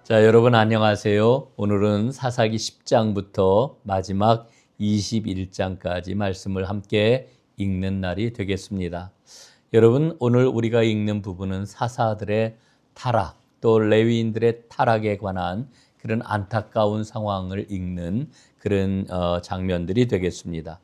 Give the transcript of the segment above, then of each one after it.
자, 여러분 안녕하세요. 오늘은 사사기 10장부터 마지막 21장까지 말씀을 함께 읽는 날이 되겠습니다. 여러분, 오늘 우리가 읽는 부분은 사사들의 타락, 또 레위인들의 타락에 관한 그런 안타까운 상황을 읽는 그런 장면들이 되겠습니다.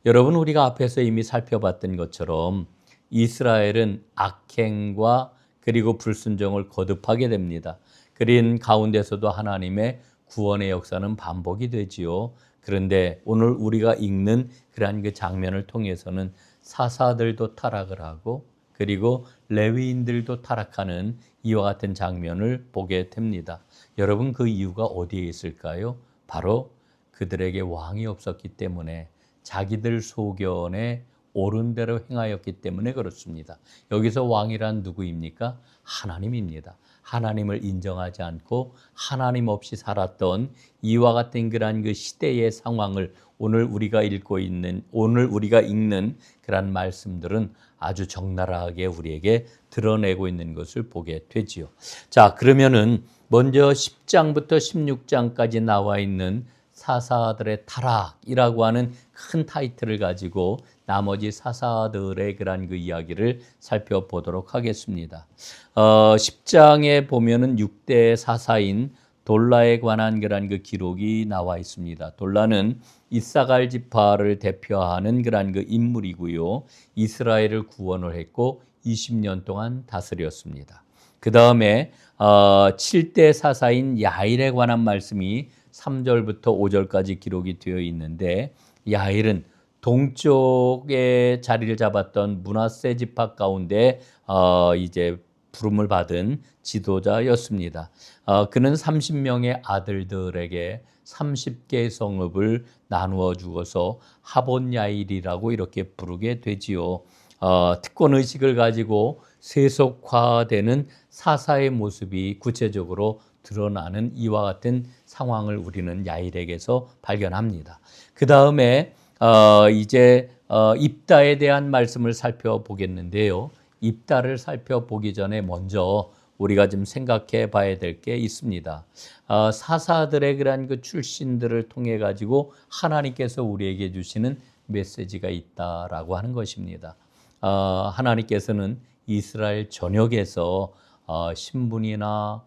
여러분, 우리가 앞에서 이미 살펴봤던 것처럼 이스라엘은 악행과 그리고 불순종을 거듭하게 됩니다. 그런 가운데서도 하나님의 구원의 역사는 반복이 되지요. 그런데 오늘 우리가 읽는 그러한 그 장면을 통해서는 사사들도 타락을 하고 그리고 레위인들도 타락하는 이와 같은 장면을 보게 됩니다. 여러분, 그 이유가 어디에 있을까요? 바로 그들에게 왕이 없었기 때문에 자기들 소견에 옳은 대로 행하였기 때문에 그렇습니다. 여기서 왕이란 누구입니까? 하나님입니다. 하나님을 인정하지 않고 하나님 없이 살았던 이와 같은 그러한 그 시대의 상황을 오늘 우리가 읽는 그런 말씀들은 아주 적나라하게 우리에게 드러내고 있는 것을 보게 되지요. 자, 그러면은 먼저 10장부터 16장까지 나와 있는 사사들의 타락이라고 하는 큰 타이틀을 가지고 나머지 사사들의 그런 그 이야기를 살펴보도록 하겠습니다. 10장에 보면은 6대 사사인 돌라에 관한 그런 그 기록이 나와 있습니다. 돌라는 이사갈 지파를 대표하는 그런 그 인물이고요. 이스라엘을 구원을 했고 20년 동안 다스렸습니다. 그 다음에 7대 사사인 야일에 관한 말씀이 3절부터 5절까지 기록이 되어 있는데 야일은 동쪽에 자리를 잡았던 므낫세 지파 가운데 이제 부름을 받은 지도자였습니다. 그는 30명의 아들들에게 30개의 성읍을 나누어 주어서 하본 야일이라고 이렇게 부르게 되지요. 특권 의식을 가지고 세속화되는 사사의 모습이 구체적으로 드러나는 이와 같은 상황을 우리는 야일에게서 발견합니다. 그 다음에 이제 입다에 대한 말씀을 살펴보겠는데요. 입다를 살펴보기 전에 먼저 우리가 좀 생각해 봐야 될 게 있습니다. 사사들의 그런 그 출신들을 통해 가지고 하나님께서 우리에게 주시는 메시지가 있다라고 하는 것입니다. 하나님께서는 이스라엘 전역에서 신분이나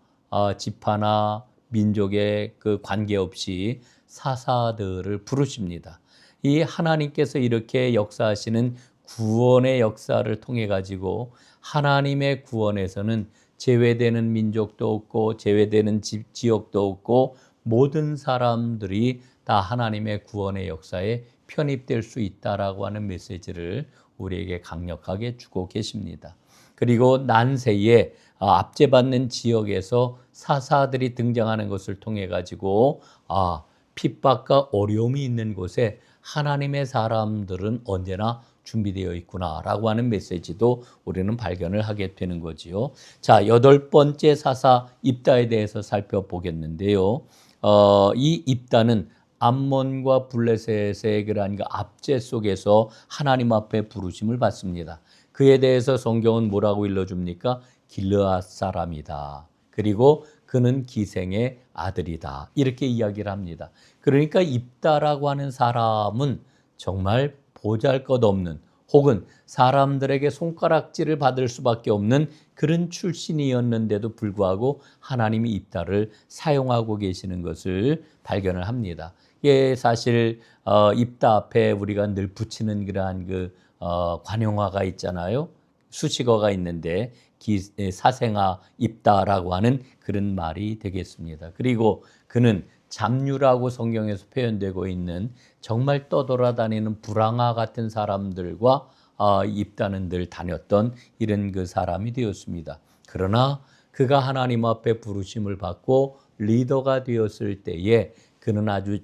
지파나 민족의 그 관계없이 사사들을 부르십니다. 이 하나님께서 이렇게 역사하시는 구원의 역사를 통해 가지고 하나님의 구원에서는 제외되는 민족도 없고 제외되는 지역도 없고 모든 사람들이 다 하나님의 구원의 역사에 편입될 수 있다라고 하는 메시지를 우리에게 강력하게 주고 계십니다. 그리고 난세에 압제받는 지역에서 사사들이 등장하는 것을 통해 가지고 핍박과 어려움이 있는 곳에 하나님의 사람들은 언제나 준비되어 있구나라고 하는 메시지도 우리는 발견을 하게 되는 거지요. 자, 8번째 사사 입다에 대해서 살펴보겠는데요. 이 입다는 암몬과 블레셋의 그러한 그 압제 속에서 하나님 앞에 부르심을 받습니다. 그에 대해서 성경은 뭐라고 일러줍니까? 길르앗 사람이다. 그리고 그는 기생의 아들이다. 이렇게 이야기를 합니다. 그러니까 입다라고 하는 사람은 정말 보잘것없는 혹은 사람들에게 손가락질을 받을 수밖에 없는 그런 출신이었는데도 불구하고 하나님이 입다를 사용하고 계시는 것을 발견을 합니다. 이게 사실 입다 앞에 우리가 늘 붙이는 그러한 그 관용화가 있잖아요. 수식어가 있는데 사생아 입다라고 하는 그런 말이 되겠습니다. 그리고 그는 잡류라고 성경에서 표현되고 있는 정말 떠돌아다니는 불황아 같은 사람들과 입다는 늘 다녔던 이런 그 사람이 되었습니다. 그러나 그가 하나님 앞에 부르심을 받고 리더가 되었을 때에 그는 아주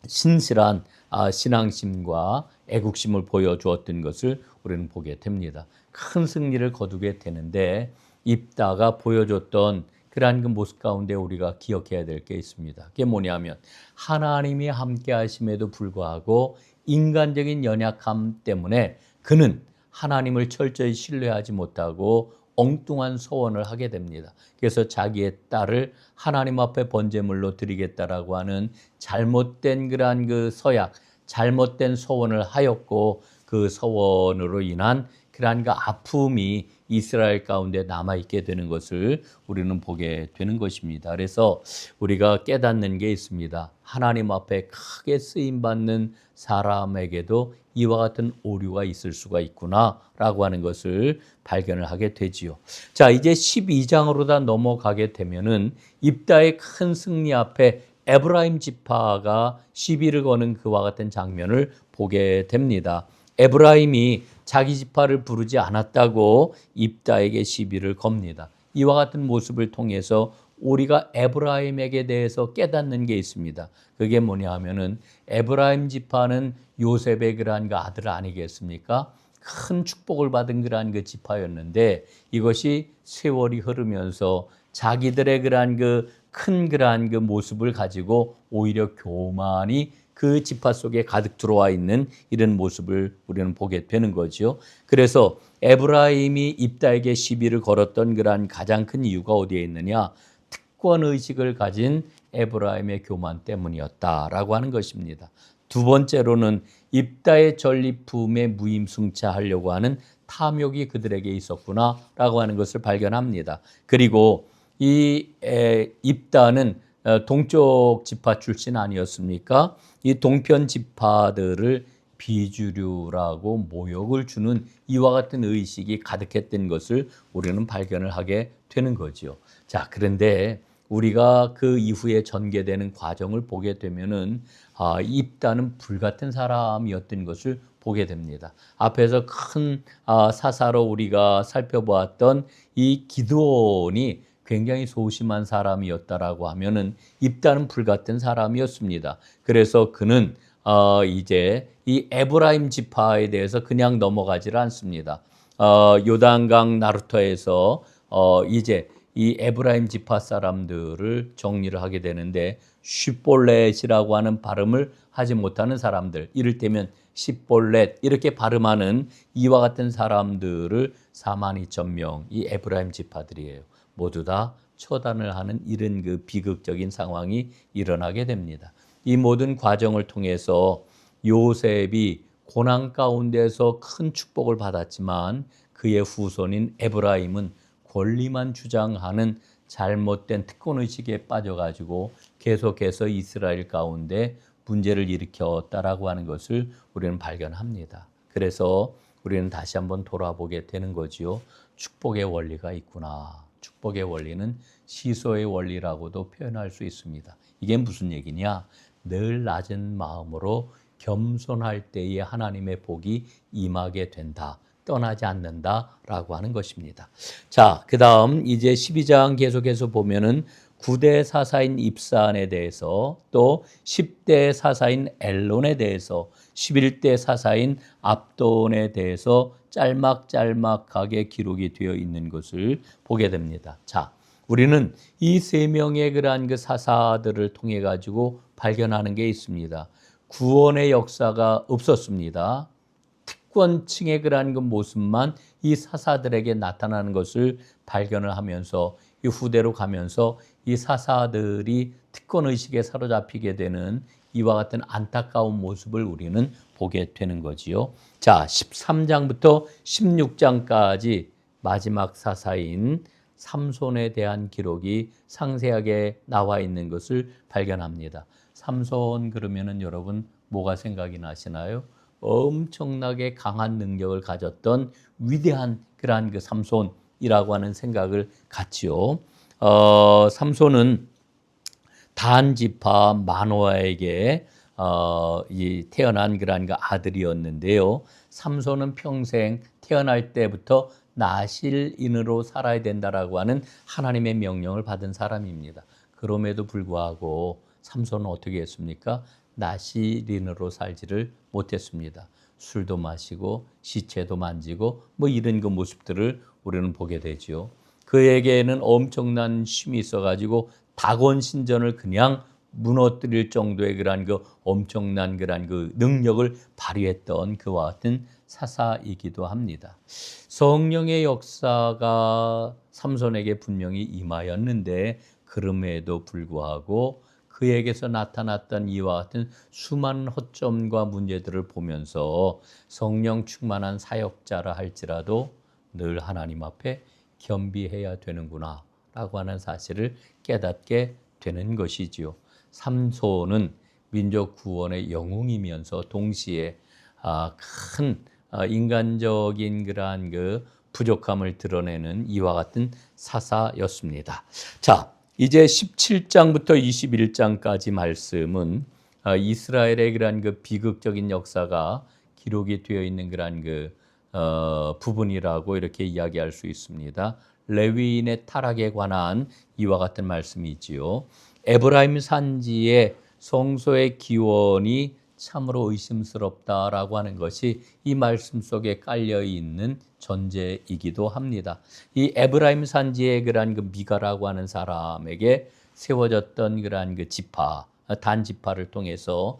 신실한 신앙심과 애국심을 보여주었던 것을 우리는 보게 됩니다. 큰 승리를 거두게 되는데 입다가 보여줬던 그러한 그 모습 가운데 우리가 기억해야 될 게 있습니다. 그게 뭐냐면 하나님이 함께 하심에도 불구하고 인간적인 연약함 때문에 그는 하나님을 철저히 신뢰하지 못하고 엉뚱한 소원을 하게 됩니다. 그래서 자기의 딸을 하나님 앞에 번제물로 드리겠다라고 하는 잘못된 그러한 그 서약, 잘못된 소원을 하였고 그 소원으로 인한 그러한 그 아픔이 이스라엘 가운데 남아있게 되는 것을 우리는 보게 되는 것입니다. 그래서 우리가 깨닫는 게 있습니다. 하나님 앞에 크게 쓰임받는 사람에게도 이와 같은 오류가 있을 수가 있구나라고 하는 것을 발견을 하게 되지요. 자, 이제 12장으로 다 넘어가게 되면은 입다의 큰 승리 앞에 에브라임 지파가 시비를 거는 그와 같은 장면을 보게 됩니다. 에브라임이 자기 지파를 부르지 않았다고 입다에게 시비를 겁니다. 이와 같은 모습을 통해서 우리가 에브라임에게 대해서 깨닫는 게 있습니다. 그게 뭐냐 하면은 에브라임 지파는 요셉의 그러한 그 아들 아니겠습니까? 큰 축복을 받은 그러한 그 지파였는데 이것이 세월이 흐르면서 자기들의 그러한 그 큰 그러한 그 모습을 가지고 오히려 교만이 그 지파 속에 가득 들어와 있는 이런 모습을 우리는 보게 되는 거죠. 그래서 에브라임이 입다에게 시비를 걸었던 그러한 가장 큰 이유가 어디에 있느냐? 특권의식을 가진 에브라임의 교만 때문이었다라고 하는 것입니다. 두 번째로는 입다의 전리품에 무임승차하려고 하는 탐욕이 그들에게 있었구나라고 하는 것을 발견합니다. 그리고 이 입다는 동쪽 지파 출신 아니었습니까? 이 동편 지파들을 비주류라고 모욕을 주는 이와 같은 의식이 가득했던 것을 우리는 발견을 하게 되는 거죠. 자, 그런데 우리가 그 이후에 전개되는 과정을 보게 되면은 입다는 불같은 사람이었던 것을 보게 됩니다. 앞에서 큰 사사로 우리가 살펴보았던 이 기드온이 굉장히 소심한 사람이었다라고 하면은 입다는 불같은 사람이었습니다. 그래서 그는 이제 이 에브라임 지파에 대해서 그냥 넘어가지를 않습니다. 요단강 나루터에서 이제 이 에브라임 지파 사람들을 정리를 하게 되는데 쉿볼렛이라고 하는 발음을 하지 못하는 사람들, 이를테면 십볼렛 이렇게 발음하는 이와 같은 사람들을 42,000명 이 에브라임 지파들이에요. 모두 다 처단을 하는 이런 그 비극적인 상황이 일어나게 됩니다. 이 모든 과정을 통해서 요셉이 고난 가운데서 큰 축복을 받았지만 그의 후손인 에브라임은 권리만 주장하는 잘못된 특권의식에 빠져가지고 계속해서 이스라엘 가운데 문제를 일으켰다라고 하는 것을 우리는 발견합니다. 그래서 우리는 다시 한번 돌아보게 되는 거지요. 축복의 원리가 있구나. 축복의 원리는 시소의 원리라고도 표현할 수 있습니다. 이게 무슨 얘기냐? 늘 낮은 마음으로 겸손할 때에 하나님의 복이 임하게 된다. 떠나지 않는다라고 하는 것입니다. 자, 그 다음 이제 12장 계속해서 보면은 9대 사사인 입산에 대해서 또 10대 사사인 엘론에 대해서 11대 사사인 압돈에 대해서 짤막짤막하게 기록이 되어 있는 것을 보게 됩니다. 자, 우리는 이 세 명의 그러한 그 사사들을 통해 가지고 발견하는 게 있습니다. 구원의 역사가 없었습니다. 특권층의 그러한 그 모습만 이 사사들에게 나타나는 것을 발견을 하면서 이 후대로 가면서 이 사사들이 특권의식에 사로잡히게 되는 이와 같은 안타까운 모습을 우리는 보게 되는 거지요. 자, 13장부터 16장까지 마지막 사사인 삼손에 대한 기록이 상세하게 나와 있는 것을 발견합니다. 삼손 그러면은 여러분 뭐가 생각이 나시나요? 엄청나게 강한 능력을 가졌던 위대한 그러한 그 삼손이라고 하는 생각을 갖지요. 삼손은 단 지파 마노아에게 태어난 그러한 그 아들이었는데요. 삼손은 평생 태어날 때부터 나실인으로 살아야 된다라고 하는 하나님의 명령을 받은 사람입니다. 그럼에도 불구하고 삼손은 어떻게 했습니까? 나실인으로 살지를 못했습니다. 술도 마시고 시체도 만지고 뭐 이런 그 모습들을 우리는 보게 되죠. 그에게는 엄청난 힘이 있어가지고 다곤 신전을 그냥 무너뜨릴 정도의 그러한 그 엄청난 그러한 그 능력을 발휘했던 그와 같은 사사이기도 합니다. 성령의 역사가 삼손에게 분명히 임하였는데 그럼에도 불구하고 그에게서 나타났던 이와 같은 수많은 허점과 문제들을 보면서 성령 충만한 사역자라 할지라도 늘 하나님 앞에 겸비해야 되는구나 라고 하는 사실을 깨닫게 되는 것이지요. 삼손은 민족 구원의 영웅이면서 동시에 큰 인간적인 그러한 그 부족함을 드러내는 이와 같은 사사였습니다. 자, 이제 17장부터 21장까지 말씀은 이스라엘의 그러한 그 비극적인 역사가 기록이 되어 있는 그러한 그 부분이라고 이렇게 이야기할 수 있습니다. 레위인의 타락에 관한 이와 같은 말씀이지요. 에브라임 산지의 성소의 기원이 참으로 의심스럽다라고 하는 것이 이 말씀 속에 깔려 있는 전제이기도 합니다. 이 에브라임 산지의 그러한 그 미가라고 하는 사람에게 세워졌던 그러한 그 지파, 단 지파를 통해서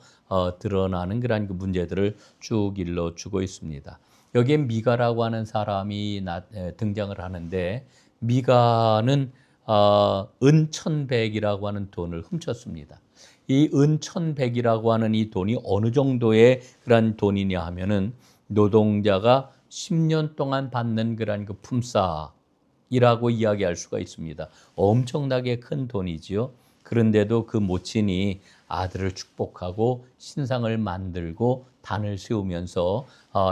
드러나는 그러한 그 문제들을 쭉 일러주고 있습니다. 여기에 미가라고 하는 사람이 등장을 하는데 미가는 은천백이라고 하는 돈을 훔쳤습니다. 이 은천백이라고 하는 이 돈이 어느 정도의 그런 돈이냐 하면은 노동자가 10년 동안 받는 그런 그 품삯이라고 이야기할 수가 있습니다. 엄청나게 큰 돈이지요. 그런데도 그 모친이 아들을 축복하고 신상을 만들고 단을 세우면서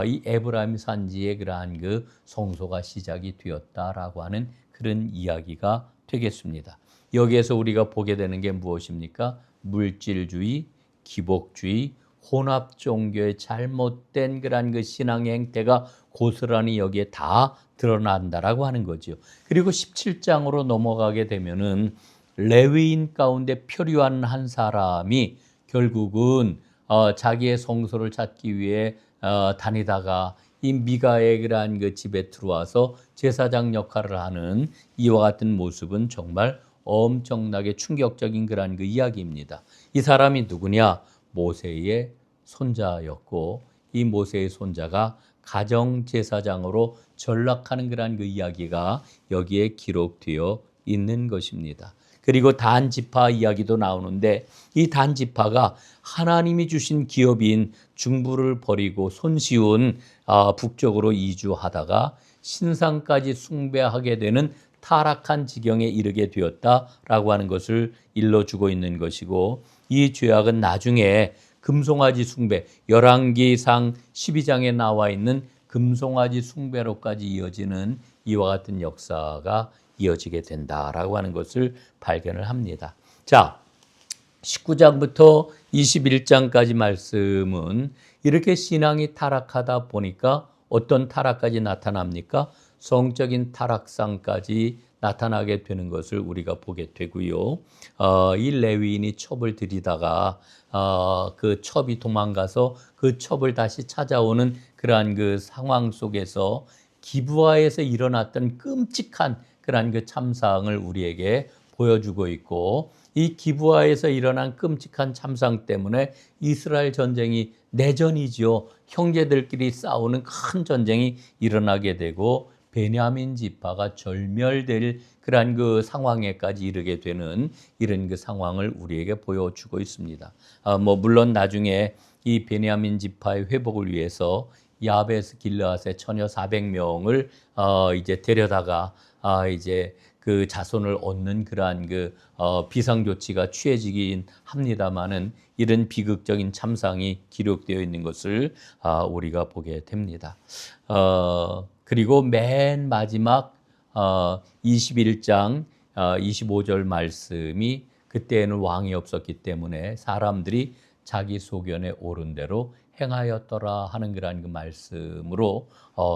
이 에브라임 산지의 그러한 그 성소가 시작이 되었다라고 하는 그런 이야기가 되겠습니다. 여기에서 우리가 보게 되는 게 무엇입니까? 물질주의, 기복주의, 혼합 종교의 잘못된 그러한 그 신앙의 행태가 고스란히 여기에 다 드러난다라고 하는 거죠. 그리고 17장으로 넘어가게 되면은 레위인 가운데 표류한 한 사람이 결국은 자기의 성소를 찾기 위해 다니다가 이 미가의 그러한 그 집에 들어와서 제사장 역할을 하는 이와 같은 모습은 정말 엄청나게 충격적인 그러한 그 이야기입니다. 이 사람이 누구냐? 모세의 손자였고 이 모세의 손자가 가정제사장으로 전락하는 그러한 그 이야기가 여기에 기록되어 있는 것입니다. 그리고 단 지파 이야기도 나오는데 이 단 지파가 하나님이 주신 기업인 중부를 버리고 손쉬운 북쪽으로 이주하다가 신상까지 숭배하게 되는 타락한 지경에 이르게 되었다라고 하는 것을 일러주고 있는 것이고 이 죄악은 나중에 금송아지 숭배, 열왕기상 12장에 나와 있는 금송아지 숭배로까지 이어지는 이와 같은 역사가 이어지게 된다라고 하는 것을 발견을 합니다. 자, 19장부터 21장까지 말씀은 이렇게 신앙이 타락하다 보니까 어떤 타락까지 나타납니까? 성적인 타락상까지 나타나게 되는 것을 우리가 보게 되고요. 이 레위인이 첩을 들이다가 그 첩이 도망가서 그 첩을 다시 찾아오는 그러한 그 상황 속에서 기브아에서 일어났던 끔찍한 그러한 그 참상을 우리에게 보여주고 있고 이 기브아에서 일어난 끔찍한 참상 때문에 이스라엘 전쟁이 내전이죠. 형제들끼리 싸우는 큰 전쟁이 일어나게 되고 베냐민 지파가 절멸될 그러한 그 상황에까지 이르게 되는 이런 그 상황을 우리에게 보여주고 있습니다. 물론 나중에 이 베냐민 지파의 회복을 위해서 야베스 길르앗의 처녀 400명을 이제 데려다가 이제 그 자손을 얻는 그러한 그 비상 조치가 취해지긴 합니다만은 이런 비극적인 참상이 기록되어 있는 것을 우리가 보게 됩니다. 그리고 맨 마지막 21장 25절 말씀이 그때에는 왕이 없었기 때문에 사람들이 자기 소견에 옳은 대로 행하였더라 하는 그러한 그 말씀으로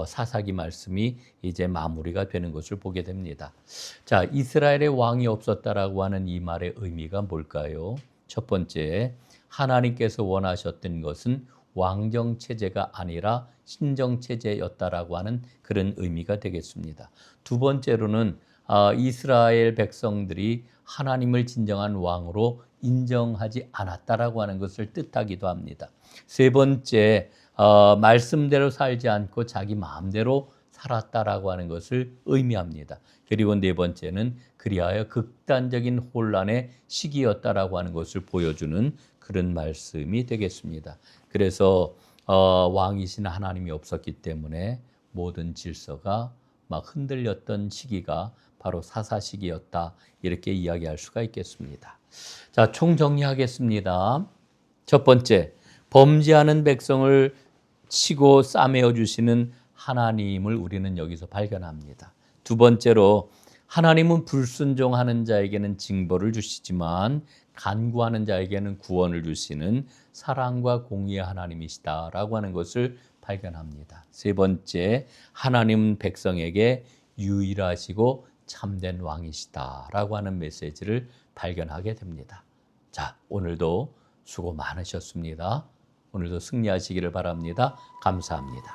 사사기 말씀이 이제 마무리가 되는 것을 보게 됩니다. 자, 이스라엘의 왕이 없었다라고 하는 이 말의 의미가 뭘까요? 첫 번째, 하나님께서 원하셨던 것은 왕정 체제가 아니라 신정 체제였다라고 하는 그런 의미가 되겠습니다. 두 번째로는 이스라엘 백성들이 하나님을 진정한 왕으로 인정하지 않았다라고 하는 것을 뜻하기도 합니다. 세 번째, 말씀대로 살지 않고 자기 마음대로 살았다라고 하는 것을 의미합니다. 그리고 네 번째는 그리하여 극단적인 혼란의 시기였다라고 하는 것을 보여주는 그런 말씀이 되겠습니다. 그래서 왕이신 하나님이 없었기 때문에 모든 질서가 막 흔들렸던 시기가 바로 사사 시기였다, 이렇게 이야기할 수가 있겠습니다. 자, 총정리하겠습니다. 첫 번째, 범죄하는 백성을 치고 싸매어 주시는 하나님을 우리는 여기서 발견합니다. 두 번째로, 하나님은 불순종하는 자에게는 징벌을 주시지만 간구하는 자에게는 구원을 주시는 사랑과 공의의 하나님이시다라고 하는 것을 발견합니다. 세 번째, 하나님은 백성에게 유일하시고 참된 왕이시다라고 하는 메시지를 발견하게 됩니다. 자, 오늘도 수고 많으셨습니다. 오늘도 승리하시기를 바랍니다. 감사합니다.